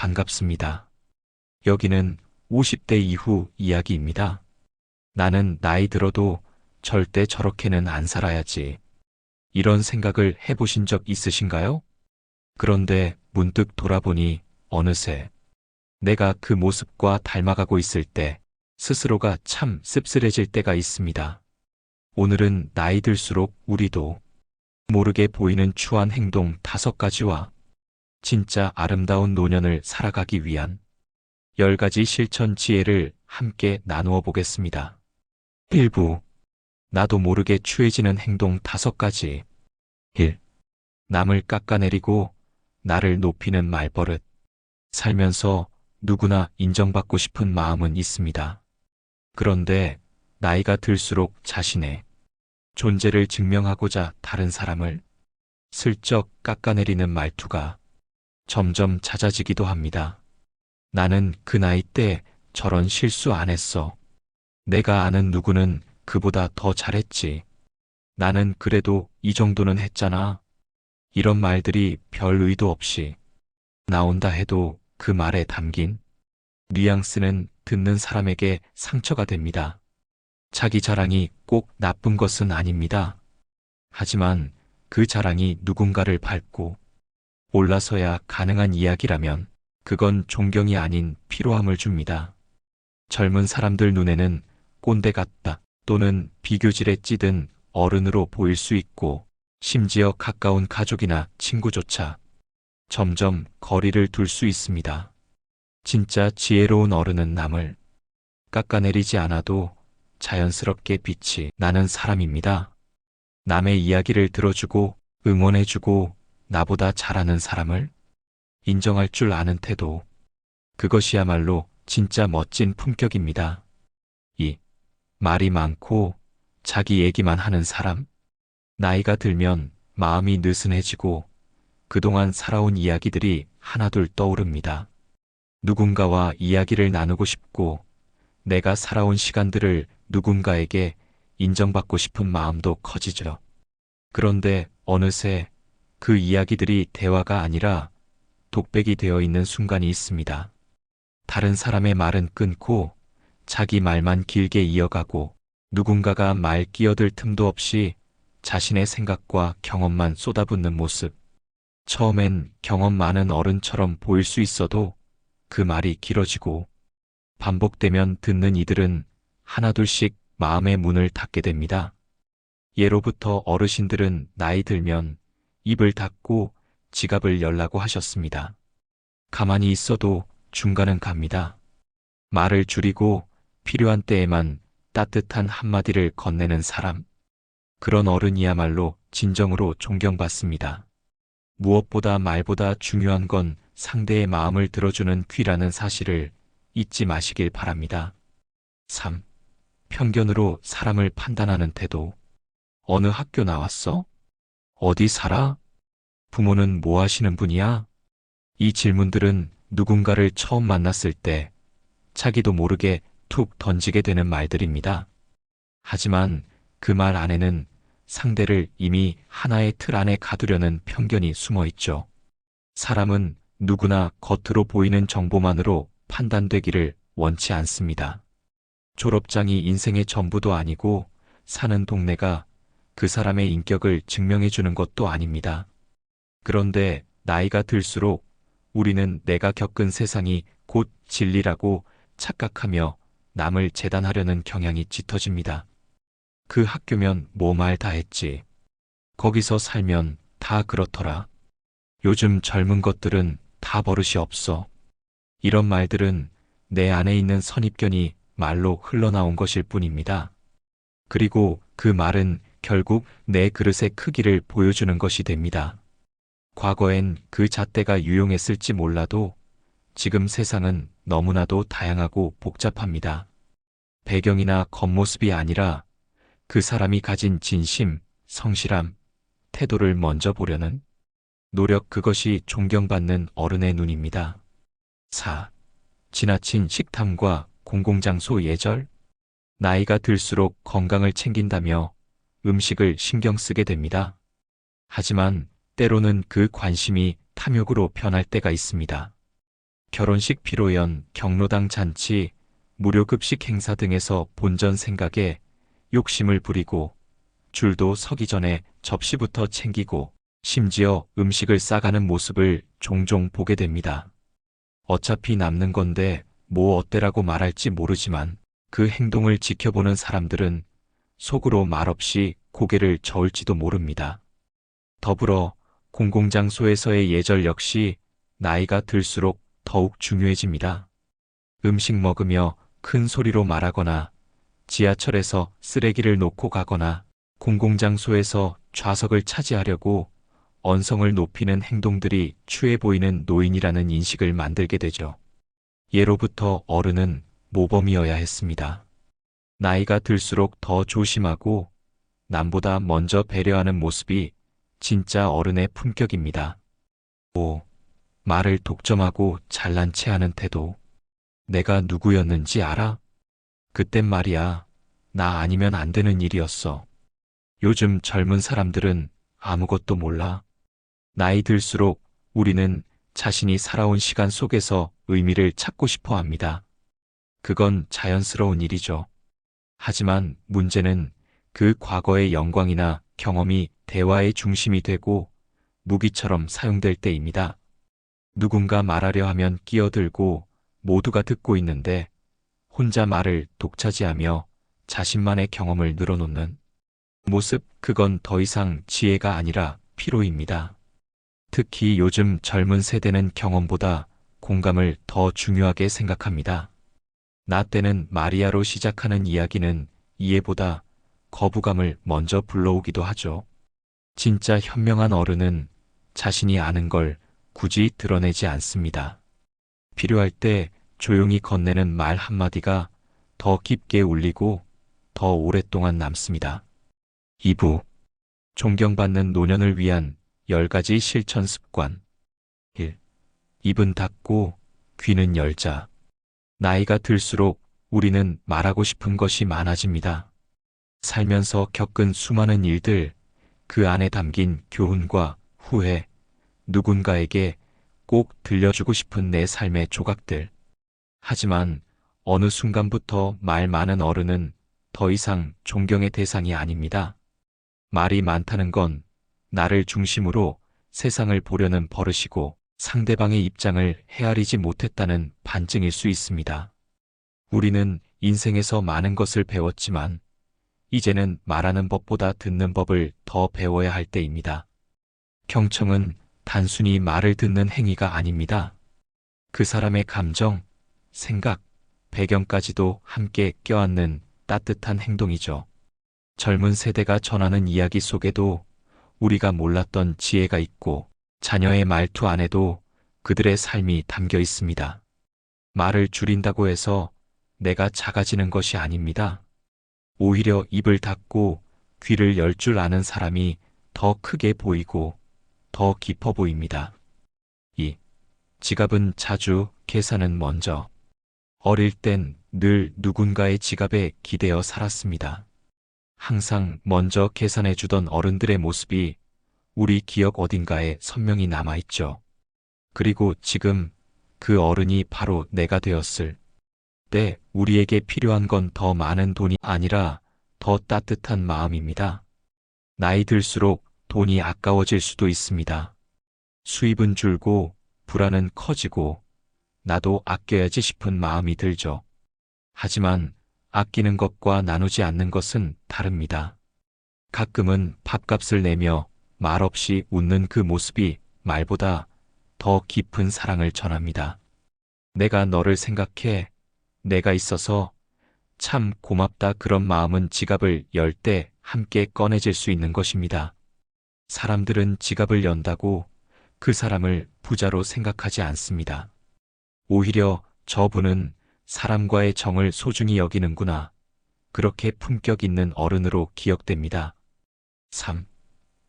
반갑습니다. 여기는 50대 이후 이야기입니다. 나는 나이 들어도 절대 저렇게는 안 살아야지. 이런 생각을 해보신 적 있으신가요? 그런데 문득 돌아보니 어느새 내가 그 모습과 닮아가고 있을 때 스스로가 참 씁쓸해질 때가 있습니다. 오늘은 나이 들수록 우리도 모르게 보이는 추한 행동 5가지와 진짜 아름다운 노년을 살아가기 위한 10가지 실천 지혜를 함께 나누어 보겠습니다. 1부. 나도 모르게 추해지는 행동 5가지. 1. 남을 깎아내리고 나를 높이는 말버릇. 살면서 누구나 인정받고 싶은 마음은 있습니다. 그런데 나이가 들수록 자신의 존재를 증명하고자 다른 사람을 슬쩍 깎아내리는 말투가 점점 잦아지기도 합니다. 나는 그 나이 때 저런 실수 안 했어. 내가 아는 누구는 그보다 더 잘했지. 나는 그래도 이 정도는 했잖아. 이런 말들이 별 의도 없이 나온다 해도 그 말에 담긴 뉘앙스는 듣는 사람에게 상처가 됩니다. 자기 자랑이 꼭 나쁜 것은 아닙니다. 하지만 그 자랑이 누군가를 밟고 올라서야 가능한 이야기라면 그건 존경이 아닌 피로함을 줍니다. 젊은 사람들 눈에는 꼰대 같다 또는 비교질에 찌든 어른으로 보일 수 있고 심지어 가까운 가족이나 친구조차 점점 거리를 둘 수 있습니다. 진짜 지혜로운 어른은 남을 깎아내리지 않아도 자연스럽게 빛이 나는 사람입니다. 남의 이야기를 들어주고 응원해주고 나보다 잘하는 사람을 인정할 줄 아는 태도. 그것이야말로 진짜 멋진 품격입니다. 2. 말이 많고 자기 얘기만 하는 사람. 나이가 들면 마음이 느슨해지고 그동안 살아온 이야기들이 하나둘 떠오릅니다. 누군가와 이야기를 나누고 싶고 내가 살아온 시간들을 누군가에게 인정받고 싶은 마음도 커지죠. 그런데 어느새 그 이야기들이 대화가 아니라 독백이 되어 있는 순간이 있습니다. 다른 사람의 말은 끊고 자기 말만 길게 이어가고 누군가가 말 끼어들 틈도 없이 자신의 생각과 경험만 쏟아붓는 모습. 처음엔 경험 많은 어른처럼 보일 수 있어도 그 말이 길어지고 반복되면 듣는 이들은 하나둘씩 마음의 문을 닫게 됩니다. 예로부터 어르신들은 나이 들면 입을 닫고 지갑을 열라고 하셨습니다. 가만히 있어도 중간은 갑니다. 말을 줄이고 필요한 때에만 따뜻한 한마디를 건네는 사람. 그런 어른이야말로 진정으로 존경받습니다. 무엇보다 말보다 중요한 건 상대의 마음을 들어주는 귀라는 사실을 잊지 마시길 바랍니다. 3. 편견으로 사람을 판단하는 태도. 어느 학교 나왔어? 어디 살아? 부모는 뭐 하시는 분이야? 이 질문들은 누군가를 처음 만났을 때 자기도 모르게 툭 던지게 되는 말들입니다. 하지만 그 말 안에는 상대를 이미 하나의 틀 안에 가두려는 편견이 숨어 있죠. 사람은 누구나 겉으로 보이는 정보만으로 판단되기를 원치 않습니다. 졸업장이 인생의 전부도 아니고 사는 동네가 그 사람의 인격을 증명해주는 것도 아닙니다. 그런데 나이가 들수록 우리는 내가 겪은 세상이 곧 진리라고 착각하며 남을 재단하려는 경향이 짙어집니다. 그 학교면 뭐 말 다 했지. 거기서 살면 다 그렇더라. 요즘 젊은 것들은 다 버릇이 없어. 이런 말들은 내 안에 있는 선입견이 말로 흘러나온 것일 뿐입니다. 그리고 그 말은 결국 내 그릇의 크기를 보여주는 것이 됩니다. 과거엔 그 잣대가 유용했을지 몰라도 지금 세상은 너무나도 다양하고 복잡합니다. 배경이나 겉모습이 아니라 그 사람이 가진 진심, 성실함, 태도를 먼저 보려는 노력, 그것이 존경받는 어른의 눈입니다. 4. 지나친 식탐과 공공장소 예절. 나이가 들수록 건강을 챙긴다며 음식을 신경 쓰게 됩니다. 하지만 때로는 그 관심이 탐욕으로 변할 때가 있습니다. 결혼식 피로연, 경로당 잔치, 무료급식 행사 등에서 본전 생각에 욕심을 부리고 줄도 서기 전에 접시부터 챙기고 심지어 음식을 싸가는 모습을 종종 보게 됩니다. 어차피 남는 건데 뭐 어때라고 말할지 모르지만 그 행동을 지켜보는 사람들은 속으로 말없이 고개를 저을지도 모릅니다. 더불어 공공장소에서의 예절 역시 나이가 들수록 더욱 중요해집니다. 음식 먹으며 큰 소리로 말하거나 지하철에서 쓰레기를 놓고 가거나 공공장소에서 좌석을 차지하려고 언성을 높이는 행동들이 추해 보이는 노인이라는 인식을 만들게 되죠. 예로부터 어른은 모범이어야 했습니다. 나이가 들수록 더 조심하고 남보다 먼저 배려하는 모습이 진짜 어른의 품격입니다. 5. 말을 독점하고 잘난 체하는 태도. 내가 누구였는지 알아? 그땐 말이야, 나 아니면 안 되는 일이었어. 요즘 젊은 사람들은 아무것도 몰라. 나이 들수록 우리는 자신이 살아온 시간 속에서 의미를 찾고 싶어 합니다. 그건 자연스러운 일이죠. 하지만 문제는 그 과거의 영광이나 경험이 대화의 중심이 되고 무기처럼 사용될 때입니다. 누군가 말하려 하면 끼어들고 모두가 듣고 있는데 혼자 말을 독차지하며 자신만의 경험을 늘어놓는 모습, 그건 더 이상 지혜가 아니라 피로입니다. 특히 요즘 젊은 세대는 경험보다 공감을 더 중요하게 생각합니다. 나 때는 마리아로 시작하는 이야기는 이해보다 거부감을 먼저 불러오기도 하죠. 진짜 현명한 어른은 자신이 아는 걸 굳이 드러내지 않습니다. 필요할 때 조용히 건네는 말 한마디가 더 깊게 울리고 더 오랫동안 남습니다. 2부. 존경받는 노년을 위한 10가지 실천 습관. 1. 입은 닫고 귀는 열자. 나이가 들수록 우리는 말하고 싶은 것이 많아집니다. 살면서 겪은 수많은 일들, 그 안에 담긴 교훈과 후회, 누군가에게 꼭 들려주고 싶은 내 삶의 조각들. 하지만 어느 순간부터 말 많은 어른은 더 이상 존경의 대상이 아닙니다. 말이 많다는 건 나를 중심으로 세상을 보려는 버릇이고 상대방의 입장을 헤아리지 못했다는 반증일 수 있습니다. 우리는 인생에서 많은 것을 배웠지만 이제는 말하는 법보다 듣는 법을 더 배워야 할 때입니다. 경청은 단순히 말을 듣는 행위가 아닙니다. 그 사람의 감정, 생각, 배경까지도 함께 껴안는 따뜻한 행동이죠. 젊은 세대가 전하는 이야기 속에도 우리가 몰랐던 지혜가 있고 자녀의 말투 안에도 그들의 삶이 담겨 있습니다. 말을 줄인다고 해서 내가 작아지는 것이 아닙니다. 오히려 입을 닫고 귀를 열 줄 아는 사람이 더 크게 보이고 더 깊어 보입니다. 2. 지갑은 자주, 계산은 먼저. 어릴 땐 늘 누군가의 지갑에 기대어 살았습니다. 항상 먼저 계산해 주던 어른들의 모습이 우리 기억 어딘가에 선명히 남아있죠. 그리고 지금 그 어른이 바로 내가 되었을 때 우리에게 필요한 건 더 많은 돈이 아니라 더 따뜻한 마음입니다. 나이 들수록 돈이 아까워질 수도 있습니다. 수입은 줄고 불안은 커지고 나도 아껴야지 싶은 마음이 들죠. 하지만 아끼는 것과 나누지 않는 것은 다릅니다. 가끔은 밥값을 내며 말없이 웃는 그 모습이 말보다 더 깊은 사랑을 전합니다. 내가 너를 생각해, 내가 있어서 참 고맙다, 그런 마음은 지갑을 열 때 함께 꺼내질 수 있는 것입니다. 사람들은 지갑을 연다고 그 사람을 부자로 생각하지 않습니다. 오히려 저분은 사람과의 정을 소중히 여기는구나, 그렇게 품격 있는 어른으로 기억됩니다. 3.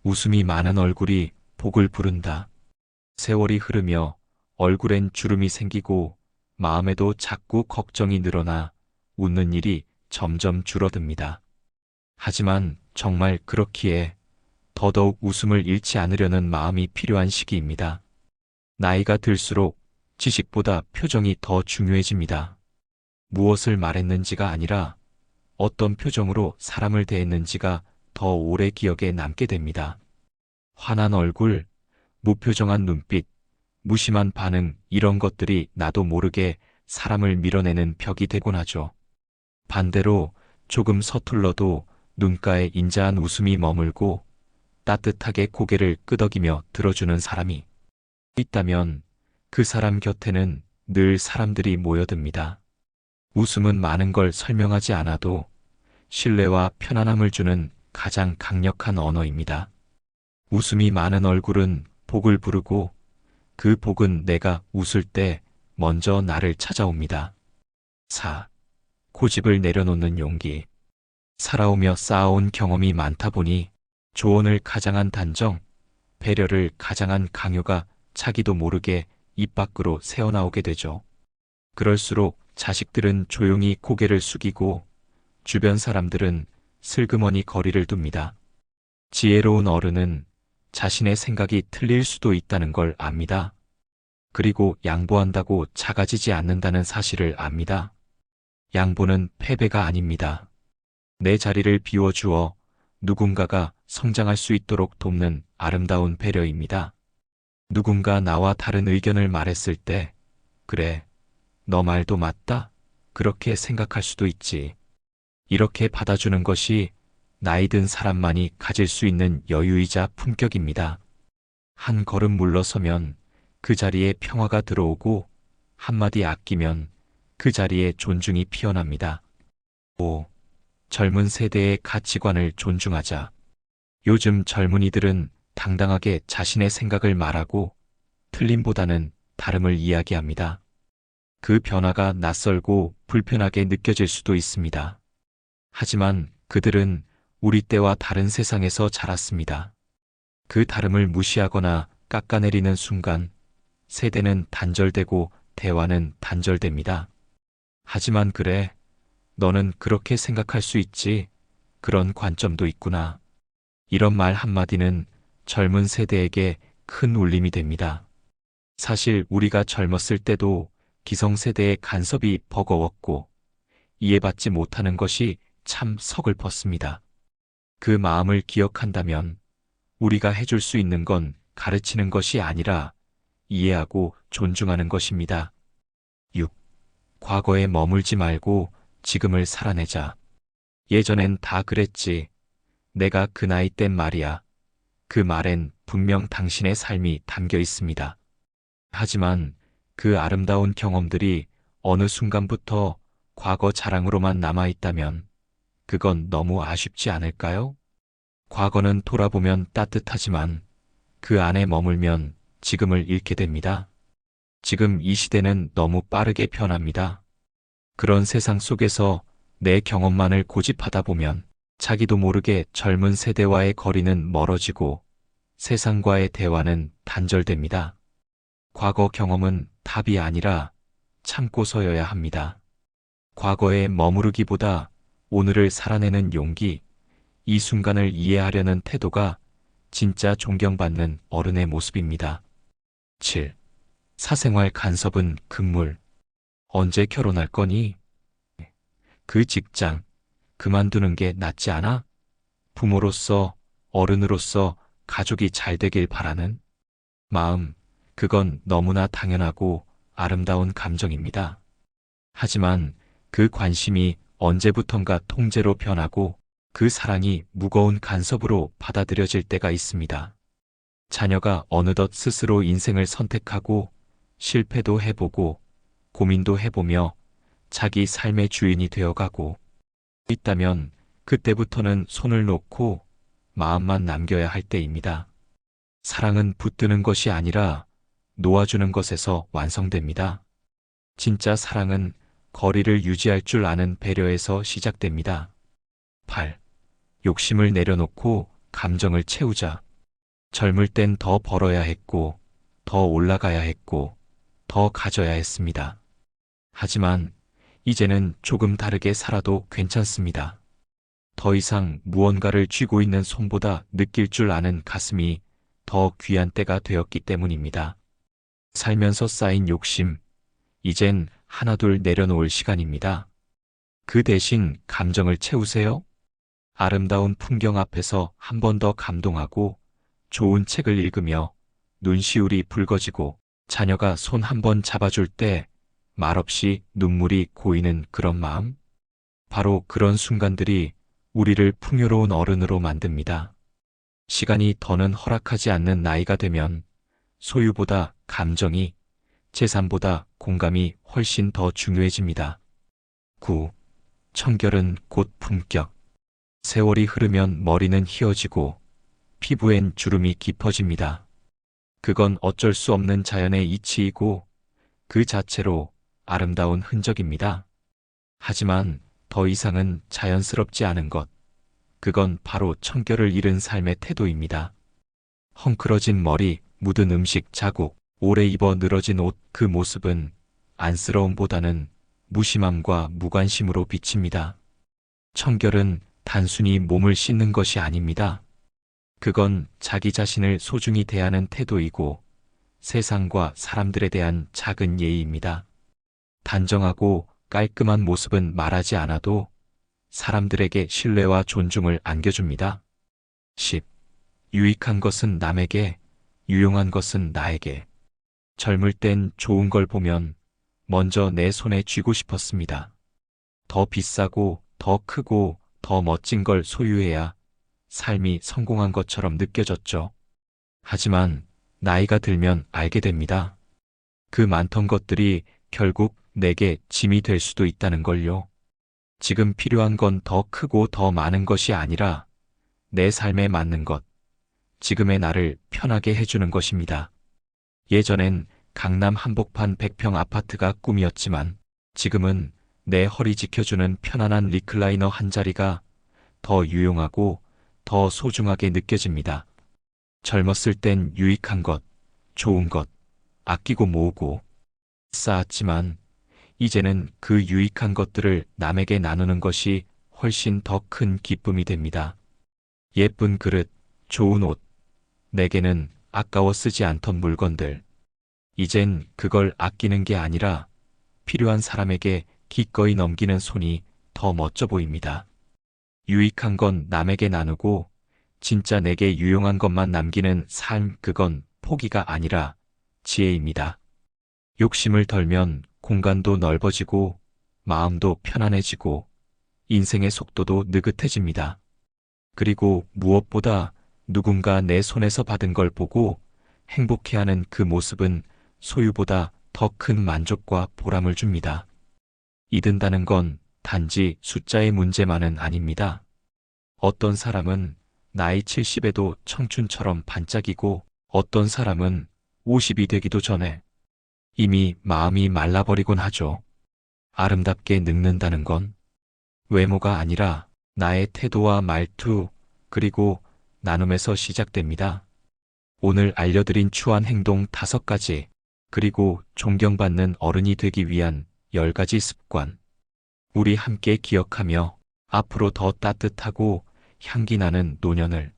웃음이 많은 얼굴이 복을 부른다. 세월이 흐르며 얼굴엔 주름이 생기고 마음에도 자꾸 걱정이 늘어나 웃는 일이 점점 줄어듭니다. 하지만 정말 그렇기에 더더욱 웃음을 잃지 않으려는 마음이 필요한 시기입니다. 나이가 들수록 지식보다 표정이 더 중요해집니다. 무엇을 말했는지가 아니라 어떤 표정으로 사람을 대했는지가 더 오래 기억에 남게 됩니다. 환한 얼굴, 무표정한 눈빛, 무심한 반응, 이런 것들이 나도 모르게 사람을 밀어내는 벽이 되곤 하죠. 반대로 조금 서툴러도 눈가에 인자한 웃음이 머물고 따뜻하게 고개를 끄덕이며 들어주는 사람이 있다면 그 사람 곁에는 늘 사람들이 모여듭니다. 웃음은 많은 걸 설명하지 않아도 신뢰와 편안함을 주는 가장 강력한 언어입니다. 웃음이 많은 얼굴은 복을 부르고 그 복은 내가 웃을 때 먼저 나를 찾아옵니다. 4. 고집을 내려놓는 용기. 살아오며 쌓아온 경험이 많다 보니 조언을 가장한 단정, 배려를 가장한 강요가 자기도 모르게 입 밖으로 새어나오게 되죠. 그럴수록 자식들은 조용히 고개를 숙이고 주변 사람들은 슬그머니 거리를 둡니다. 지혜로운 어른은 자신의 생각이 틀릴 수도 있다는 걸 압니다. 그리고 양보한다고 작아지지 않는다는 사실을 압니다. 양보는 패배가 아닙니다. 내 자리를 비워주어 누군가가 성장할 수 있도록 돕는 아름다운 배려입니다. 누군가 나와 다른 의견을 말했을 때, 그래, 너 말도 맞다. 그렇게 생각할 수도 있지. 이렇게 받아주는 것이 나이 든 사람만이 가질 수 있는 여유이자 품격입니다. 한 걸음 물러서면 그 자리에 평화가 들어오고 한마디 아끼면 그 자리에 존중이 피어납니다. 5. 젊은 세대의 가치관을 존중하자. 요즘 젊은이들은 당당하게 자신의 생각을 말하고 틀림보다는 다름을 이야기합니다. 그 변화가 낯설고 불편하게 느껴질 수도 있습니다. 하지만 그들은 우리 때와 다른 세상에서 자랐습니다. 그 다름을 무시하거나 깎아내리는 순간 세대는 단절되고 대화는 단절됩니다. 하지만 그래, 너는 그렇게 생각할 수 있지. 그런 관점도 있구나. 이런 말 한마디는 젊은 세대에게 큰 울림이 됩니다. 사실 우리가 젊었을 때도 기성세대의 간섭이 버거웠고 이해받지 못하는 것이 참 서글펐습니다. 그 마음을 기억한다면 우리가 해줄 수 있는 건 가르치는 것이 아니라 이해하고 존중하는 것입니다. 6. 과거에 머물지 말고 지금을 살아내자. 예전엔 다 그랬지. 내가 그 나이 땐 말이야. 그 말엔 분명 당신의 삶이 담겨 있습니다. 하지만 그 아름다운 경험들이 어느 순간부터 과거 자랑으로만 남아있다면 그건 너무 아쉽지 않을까요? 과거는 돌아보면 따뜻하지만 그 안에 머물면 지금을 잃게 됩니다. 지금 이 시대는 너무 빠르게 변합니다. 그런 세상 속에서 내 경험만을 고집하다 보면 자기도 모르게 젊은 세대와의 거리는 멀어지고 세상과의 대화는 단절됩니다. 과거 경험은 답이 아니라 참고서여야 합니다. 과거에 머무르기보다 오늘을 살아내는 용기, 이 순간을 이해하려는 태도가 진짜 존경받는 어른의 모습입니다. 7. 사생활 간섭은 금물. 언제 결혼할 거니? 그 직장 그만두는 게 낫지 않아? 부모로서, 어른으로서 가족이 잘 되길 바라는 마음, 그건 너무나 당연하고 아름다운 감정입니다. 하지만 그 관심이 언제부턴가 통제로 변하고 그 사랑이 무거운 간섭으로 받아들여질 때가 있습니다. 자녀가 어느덧 스스로 인생을 선택하고 실패도 해보고 고민도 해보며 자기 삶의 주인이 되어가고 있다면 그때부터는 손을 놓고 마음만 남겨야 할 때입니다. 사랑은 붙드는 것이 아니라 놓아주는 것에서 완성됩니다. 진짜 사랑은 거리를 유지할 줄 아는 배려에서 시작됩니다. 8. 욕심을 내려놓고 감정을 채우자. 젊을 땐 더 벌어야 했고, 더 올라가야 했고, 더 가져야 했습니다. 하지만 이제는 조금 다르게 살아도 괜찮습니다. 더 이상 무언가를 쥐고 있는 손보다 느낄 줄 아는 가슴이 더 귀한 때가 되었기 때문입니다. 살면서 쌓인 욕심, 이젠 하나둘 내려놓을 시간입니다. 그 대신 감정을 채우세요. 아름다운 풍경 앞에서 한 번 더 감동하고, 좋은 책을 읽으며 눈시울이 붉어지고, 자녀가 손 한 번 잡아줄 때 말없이 눈물이 고이는 그런 마음? 바로 그런 순간들이 우리를 풍요로운 어른으로 만듭니다. 시간이 더는 허락하지 않는 나이가 되면 소유보다 감정이, 재산보다 공감이 훨씬 더 중요해집니다. 9. 청결은 곧 품격. 세월이 흐르면 머리는 희어지고 피부엔 주름이 깊어집니다. 그건 어쩔 수 없는 자연의 이치이고 그 자체로 아름다운 흔적입니다. 하지만 더 이상은 자연스럽지 않은 것, 그건 바로 청결을 잃은 삶의 태도입니다. 헝클어진 머리, 묻은 음식 자국, 오래 입어 늘어진 옷, 그 모습은 안쓰러움보다는 무심함과 무관심으로 비칩니다. 청결은 단순히 몸을 씻는 것이 아닙니다. 그건 자기 자신을 소중히 대하는 태도이고 세상과 사람들에 대한 작은 예의입니다. 단정하고 깔끔한 모습은 말하지 않아도 사람들에게 신뢰와 존중을 안겨줍니다. 10. 유익한 것은 남에게, 유용한 것은 나에게. 젊을 땐 좋은 걸 보면 먼저 내 손에 쥐고 싶었습니다. 더 비싸고, 더 크고, 더 멋진 걸 소유해야 삶이 성공한 것처럼 느껴졌죠. 하지만 나이가 들면 알게 됩니다. 그 많던 것들이 결국 내게 짐이 될 수도 있다는 걸요. 지금 필요한 건 더 크고 더 많은 것이 아니라 내 삶에 맞는 것, 지금의 나를 편하게 해주는 것입니다. 예전엔 강남 한복판 100평 아파트가 꿈이었지만 지금은 내 허리 지켜주는 편안한 리클라이너 한 자리가 더 유용하고 더 소중하게 느껴집니다. 젊었을 땐 유익한 것, 좋은 것, 아끼고 모으고 쌓았지만 이제는 그 유익한 것들을 남에게 나누는 것이 훨씬 더 큰 기쁨이 됩니다. 예쁜 그릇, 좋은 옷, 내게는 아까워 쓰지 않던 물건들. 이젠 그걸 아끼는 게 아니라 필요한 사람에게 기꺼이 넘기는 손이 더 멋져 보입니다. 유익한 건 남에게 나누고 진짜 내게 유용한 것만 남기는 삶, 그건 포기가 아니라 지혜입니다. 욕심을 덜면 공간도 넓어지고 마음도 편안해지고 인생의 속도도 느긋해집니다. 그리고 무엇보다 누군가 내 손에서 받은 걸 보고 행복해하는 그 모습은 소유보다 더 큰 만족과 보람을 줍니다. 이든다는 건 단지 숫자의 문제만은 아닙니다. 어떤 사람은 나이 70에도 청춘처럼 반짝이고 어떤 사람은 50이 되기도 전에 이미 마음이 말라버리곤 하죠. 아름답게 늙는다는 건 외모가 아니라 나의 태도와 말투, 그리고 나눔에서 시작됩니다. 오늘 알려드린 추한 행동 5가지, 그리고 존경받는 어른이 되기 위한 10가지 습관. 우리 함께 기억하며 앞으로 더 따뜻하고 향기 나는 노년을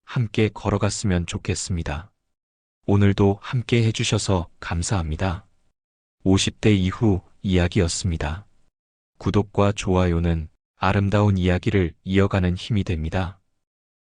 함께 걸어갔으면 좋겠습니다. 오늘도 함께 해주셔서 감사합니다. 50대 이후 이야기였습니다. 구독과 좋아요는 아름다운 이야기를 이어가는 힘이 됩니다.